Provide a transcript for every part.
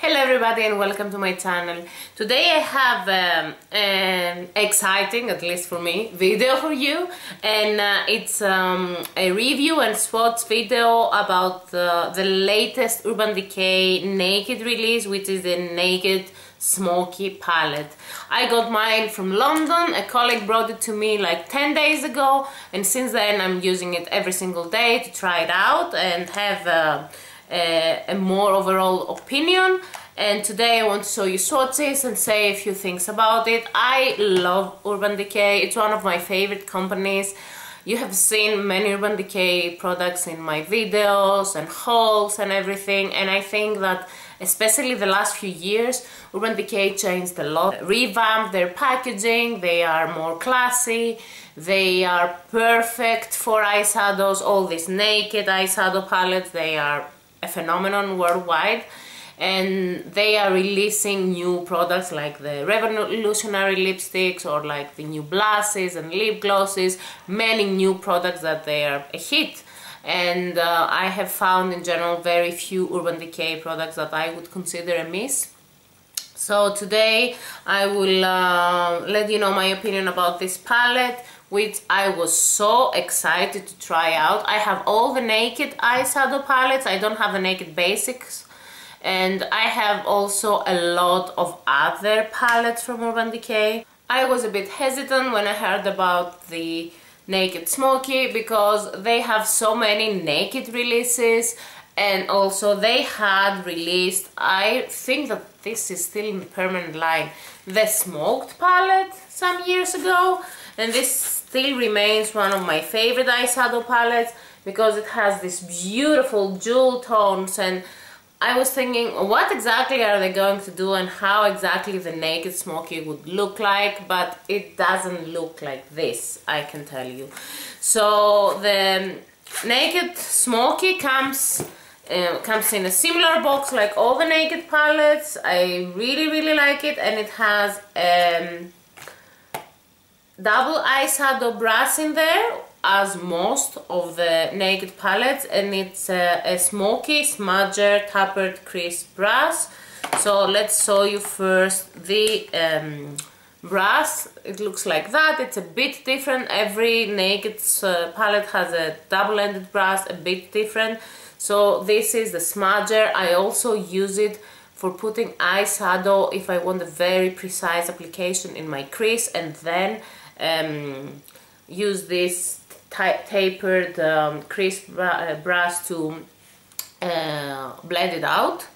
Hello everybody and welcome to my channel. Today I have an exciting, at least for me, video for you, and it's a review and swatch video about the latest Urban Decay Naked release, which is the Naked Smoky palette. I got mine from London. A colleague brought it to me like 10 days ago, and since then I'm using it every single day to try it out and have a more overall opinion. And today I want to show you swatches and say a few things about it. I love Urban Decay. It's one of my favorite companies. You have seen many Urban Decay products in my videos and hauls and everything, and I think that especially the last few years Urban Decay changed a lot, revamped their packaging. They are more classy, they are perfect for eyeshadows. All these naked eyeshadow palettes, they are a phenomenon worldwide, and they are releasing new products like the revolutionary lipsticks or like the new blushes and lip glosses, many new products that they are a hit. And I have found in general very few Urban Decay products that I would consider a miss. So today I will let you know my opinion about this palette, which I was so excited to try out. I have all the naked eyeshadow palettes, I don't have the naked basics, and I have also a lot of other palettes from Urban Decay. I was a bit hesitant when I heard about the Naked Smoky because they have so many naked releases, and also they had released, I think that this is still in the permanent line, the Smoked palette some years ago, and this still remains one of my favorite eyeshadow palettes because it has these beautiful jewel tones, and I was thinking, what exactly are they going to do and how exactly the Naked Smoky would look like, but it doesn't look like this, I can tell you. So the Naked Smoky comes in a similar box like all the naked palettes. I really like it, and it has double eyeshadow brush in there, as most of the naked palettes, and it's a smoky smudger tapered crease brush. So let's show you first the brush. It looks like that. It's a bit different. Every naked palette has a double-ended brush, a bit different. So this is the smudger. I also use it for putting eyeshadow if I want a very precise application in my crease, and then use this tapered crease brush to blend it out.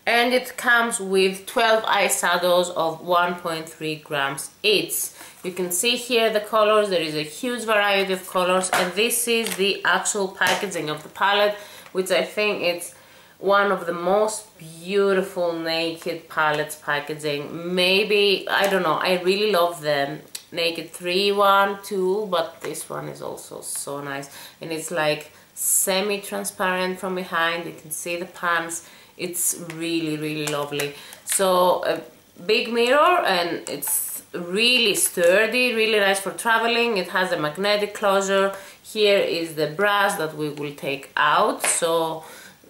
And it comes with 12 eyeshadows of 1.3 grams each. You can see here the colors. There is a huge variety of colors, and this is the actual packaging of the palette, which I think it's one of the most beautiful naked palettes packaging. Maybe, I don't know, I really love the Naked 3 one too, but this one is also so nice, and it's like semi-transparent from behind. You can see the pans. It's really lovely. So a big mirror, and it's really sturdy, really nice for traveling. It has a magnetic closure. Here is the brush that we will take out, so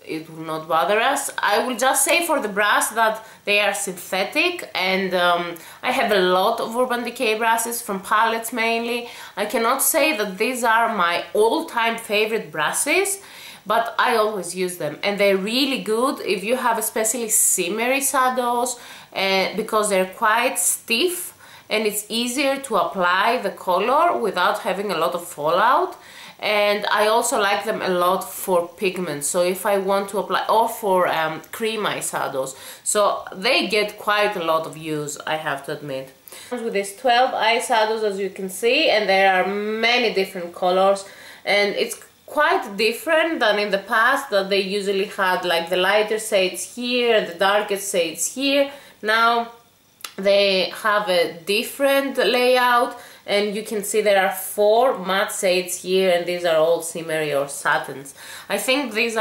it will not bother us. I will just say for the brush that they are synthetic, and I have a lot of Urban Decay brushes from palettes mainly. I cannot say that these are my all-time favorite brushes, but I always use them, and they're really good if you have especially shimmery shadows, because they're quite stiff and it's easier to apply the color without having a lot of fallout. And I also like them a lot for pigments, so if I want to apply, or for cream eyeshadows, so they get quite a lot of use, I have to admit. With these 12 eyeshadows, as you can see, and there are many different colors, and it's quite different than in the past, that they usually had like the lighter shades here and the darkest shades here. Now they have a different layout, and you can see there are 4 matte shades here, and these are all shimmery or satins. I think this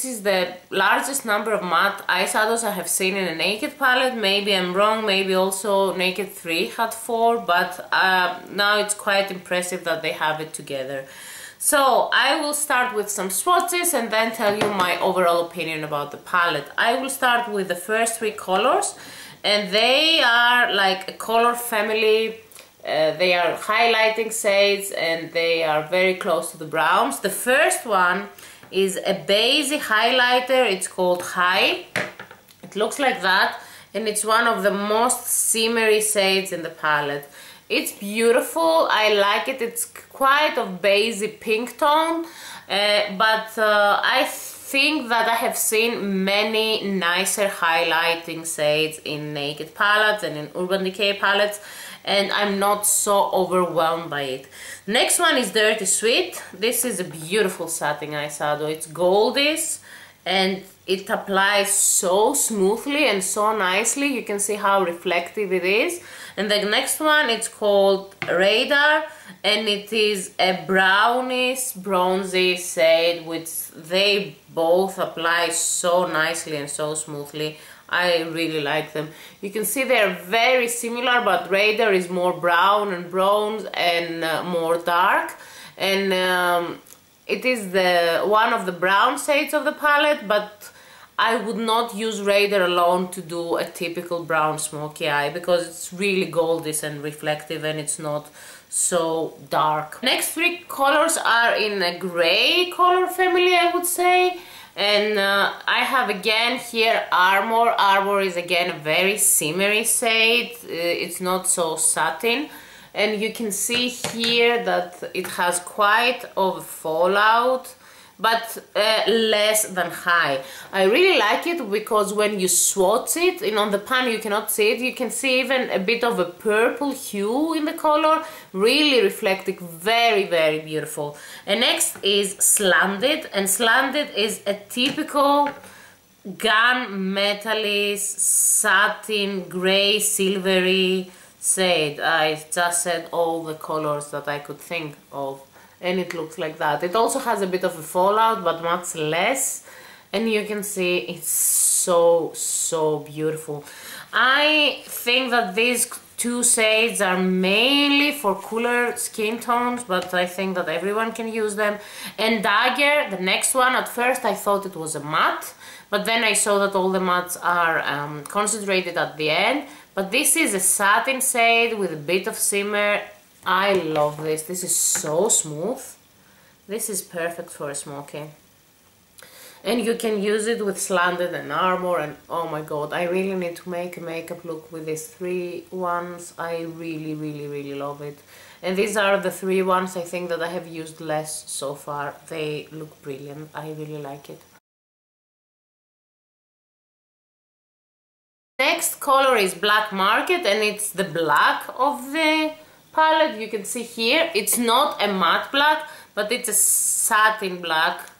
is the largest number of matte eyeshadows I have seen in a naked palette. Maybe I'm wrong, maybe also Naked 3 had 4, but now it's quite impressive that they have it together. So I will start with some swatches and then tell you my overall opinion about the palette. I will start with the first three colors, and they are like a color family. They are highlighting shades and they are very close to the browns. The first one is a basic highlighter. It's called High. It looks like that, and it's one of the most shimmery shades in the palette. It's beautiful. I like it. It's quite of basic pink tone, but I think that I have seen many nicer highlighting shades in Naked palettes and in Urban Decay palettes, and I'm not so overwhelmed by it. Next one is Dirty Sweet. This is a beautiful satin eyeshadow. It's goldish and it applies so smoothly and so nicely. You can see how reflective it is. And the next one, it's called Radar, and it is a brownish bronzy shade which they both apply so nicely and so smoothly. I really like them. You can see they're very similar, but Radar is more brown and bronze and more dark, and it is the one of the brown shades of the palette, but I would not use Radar alone to do a typical brown smoky eye because it's really goldish and reflective and it's not so dark. Next three colors are in a gray color family, I would say. And I have again here Armor. Armor is again a very shimmery shade. It's not so satin. And you can see here that it has quite of a fallout, but less than High. I really like it because when you swatch it, and on the pan you cannot see it, you can see even a bit of a purple hue in the color, really reflecting, very, very beautiful. And next is Slanted, and Slanted is a typical gunmetallish, satin, grey, silvery shade. I just said all the colors that I could think of, and it looks like that. It also has a bit of a fallout, but much less, and you can see it's so beautiful. I think that these two shades are mainly for cooler skin tones, but I think that everyone can use them. And Dagger, the next one, at first I thought it was a matte, but then I saw that all the mattes are concentrated at the end. But this is a satin shade with a bit of shimmer. I love this. This is so smooth. This is perfect for a smoky. And you can use it with Slanted and Armor, and oh my god, I really need to make a makeup look with these three ones. I really love it. And these are the three ones I think that I have used less so far. They look brilliant. I really like it. Next color is Black Market, and it's the black of the palette. You can see here it's not a matte black, but it's a satin black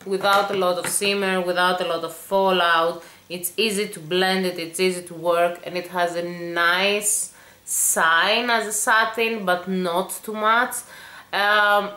without a lot of shimmer, without a lot of fallout. It's easy to blend it, it's easy to work, and it has a nice shine as a satin, but not too much. I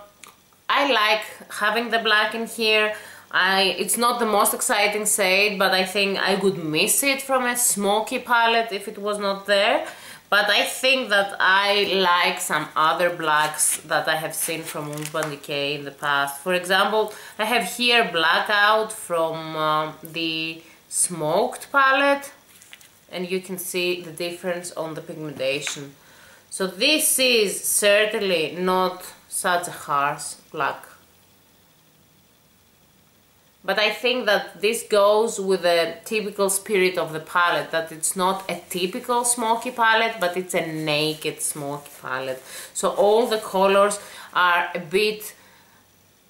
like having the black in here. It's not the most exciting shade, but I think I would miss it from a smoky palette if it was not there. But I think that I like some other blacks that I have seen from Urban Decay in the past. For example, I have here Blackout from the Smoked palette, and you can see the difference on the pigmentation. So this is certainly not such a harsh black. But I think that this goes with the typical spirit of the palette, that it's not a typical smoky palette, but it's a naked smoky palette. So all the colors are a bit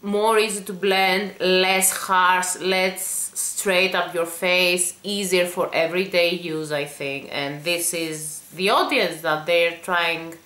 more easy to blend, less harsh, less straight up your face, easier for everyday use, I think. And this is the audience that they're trying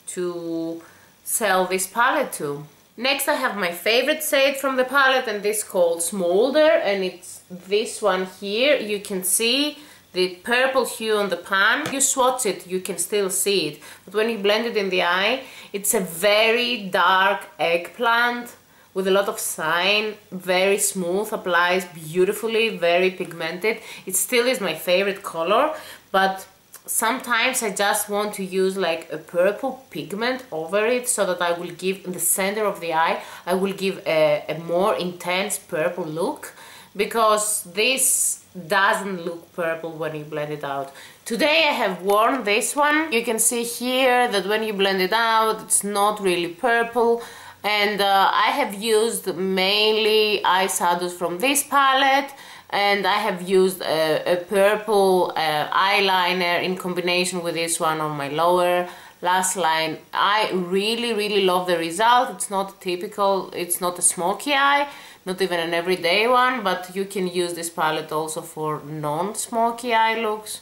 to sell this palette to. Next I have my favorite shade from the palette, and this is called Smolder, and it's this one here. You can see the purple hue on the pan. If you swatch it, you can still see it, but when you blend it in the eye, it's a very dark eggplant with a lot of shine, very smooth, applies beautifully, very pigmented. It still is my favorite color, but sometimes I just want to use like a purple pigment over it, so that I will give in the center of the eye, I will give a more intense purple look, because this doesn't look purple when you blend it out. Today I have worn this one. You can see here that when you blend it out, it's not really purple. And I have used mainly eyeshadows from this palette, and I have used a purple eyeliner in combination with this one on my lower lash line. I really love the result. It's not typical, it's not a smoky eye, not even an everyday one, but you can use this palette also for non-smoky eye looks.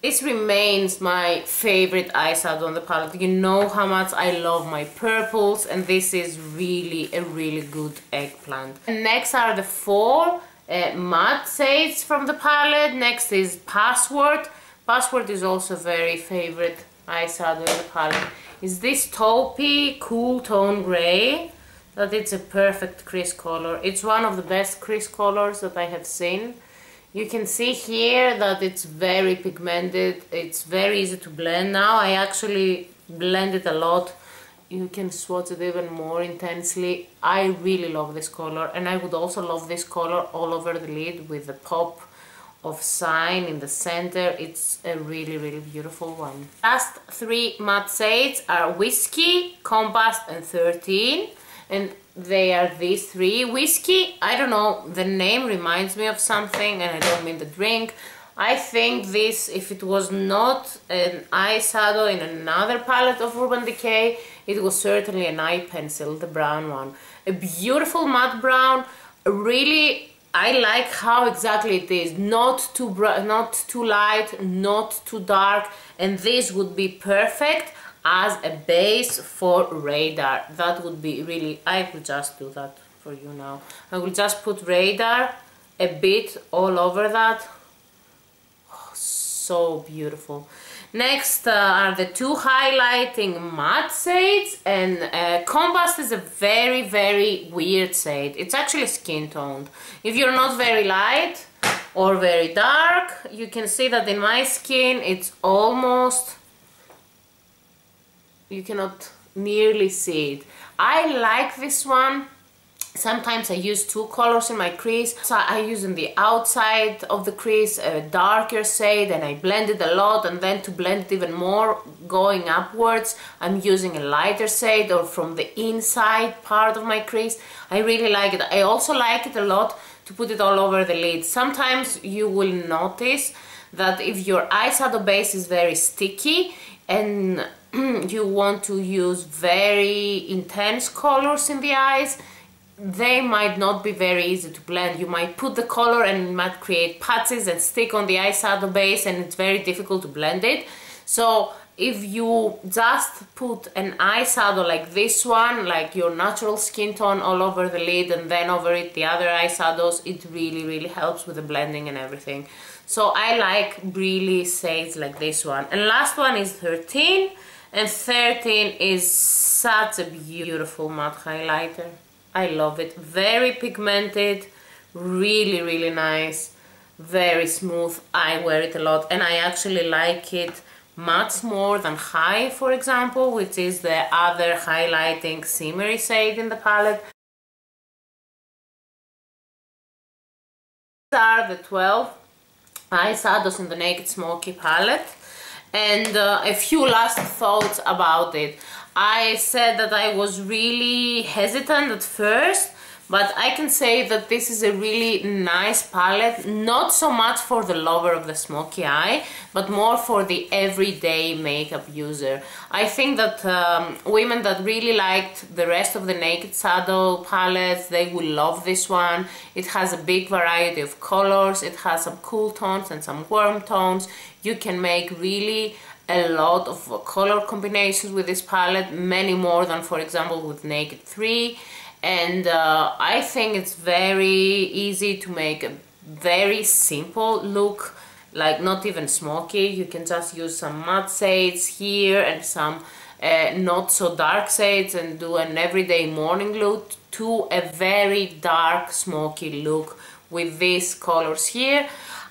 This remains my favorite eyeshadow on the palette. You know how much I love my purples, and this is really a really good eggplant. And next are the 4 matte shades from the palette. Next is Password. Password is also a very favorite eyeshadow in the palette. Is this taupey cool tone grey, that it's a perfect crease color. It's one of the best crease colors that I have seen. You can see here that it's very pigmented, it's very easy to blend. Now I actually blend it a lot. You can swatch it even more intensely. I really love this color, and I would also love this color all over the lid with the pop of Shine in the center. It's a really beautiful one. Last 3 matte shades are Whiskey, Compass and 13. And they are these 3. Whiskey, I don't know, the name reminds me of something, and I don't mean the drink. I think this, if it was not an eyeshadow in another palette of Urban Decay, it was certainly an eye pencil, the brown one. A beautiful matte brown, really, I like how exactly it is. Not too bright, not too light, not too dark, and this would be perfect as a base for Radar. That would be really, I will just do that for you now. I will just put Radar a bit all over that. Oh, so beautiful. Next are the 2 highlighting matte shades, and Compass is a very weird shade. It's actually skin toned. If you're not very light or very dark, you can see that in my skin it's almost, you cannot nearly see it. I like this one. Sometimes I use 2 colors in my crease. So I use in the outside of the crease a darker shade, and I blend it a lot, and then to blend it even more going upwards, I'm using a lighter shade, or from the inside part of my crease. I really like it. I also like it a lot to put it all over the lid. Sometimes you will notice that if your eyeshadow base is very sticky and you want to use very intense colors in the eyes, they might not be very easy to blend. You might put the color and it might create patches and stick on the eyeshadow base, and it's very difficult to blend it. So if you just put an eyeshadow like this one, like your natural skin tone, all over the lid, and then over it the other eyeshadows, it really helps with the blending and everything. So I like really shades like this one. And last one is 13. And 13 is such a beautiful matte highlighter. I love it. Very pigmented, really nice, very smooth. I wear it a lot, and I actually like it much more than High, for example, which is the other highlighting shimmery shade in the palette. These are the 12 eyeshadows in the Naked Smoky palette. And a few last thoughts about it. I said that I was really hesitant at first, but I can say that this is a really nice palette, not so much for the lover of the smoky eye, but more for the everyday makeup user. I think that women that really liked the rest of the Naked Shadow palettes, they will love this one. It has a big variety of colors, it has some cool tones and some warm tones. You can make really a lot of color combinations with this palette, many more than, for example, with Naked 3. And I think it's very easy to make a very simple look, like not even smoky. You can just use some matte shades here and some not so dark shades and do an everyday morning look to a very dark smoky look with these colors here.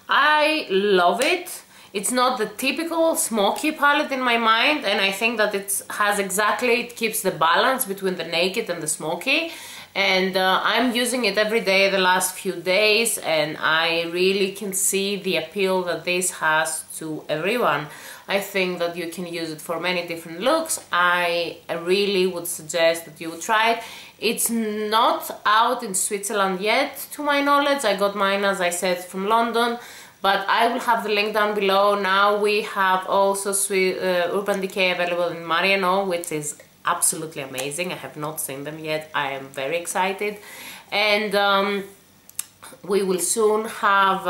I love it. it's not the typical smoky palette in my mind, and I think that it keeps the balance between the naked and the smoky. And I'm using it every day the last few days, and I really can see the appeal that this has to everyone. I think that you can use it for many different looks. I really would suggest that you try it. It's not out in Switzerland yet, to my knowledge. I got mine, as I said, from London, but I will have the link down below. Now we have also Urban Decay available in Mariano, which is absolutely amazing. I have not seen them yet. I am very excited. And we will soon have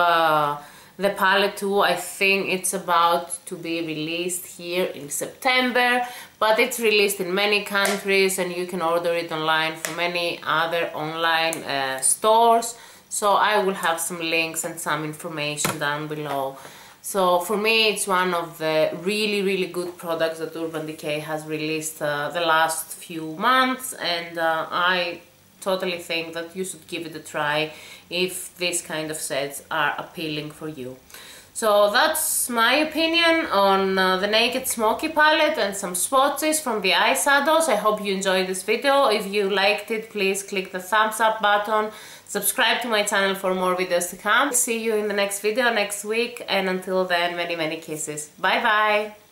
the palette too. I think it's about to be released here in September, but it's released in many countries and you can order it online from many other online stores. So I will have some links and some information down below. So for me, it's one of the really good products that Urban Decay has released the last few months, and I totally think that you should give it a try if these kind of sets are appealing for you. So that's my opinion on the Naked Smoky palette and some swatches from the eyeshadows. I hope you enjoyed this video. If you liked it, please click the thumbs up button. Subscribe to my channel for more videos to come. See you in the next video next week, and until then, many kisses. Bye bye!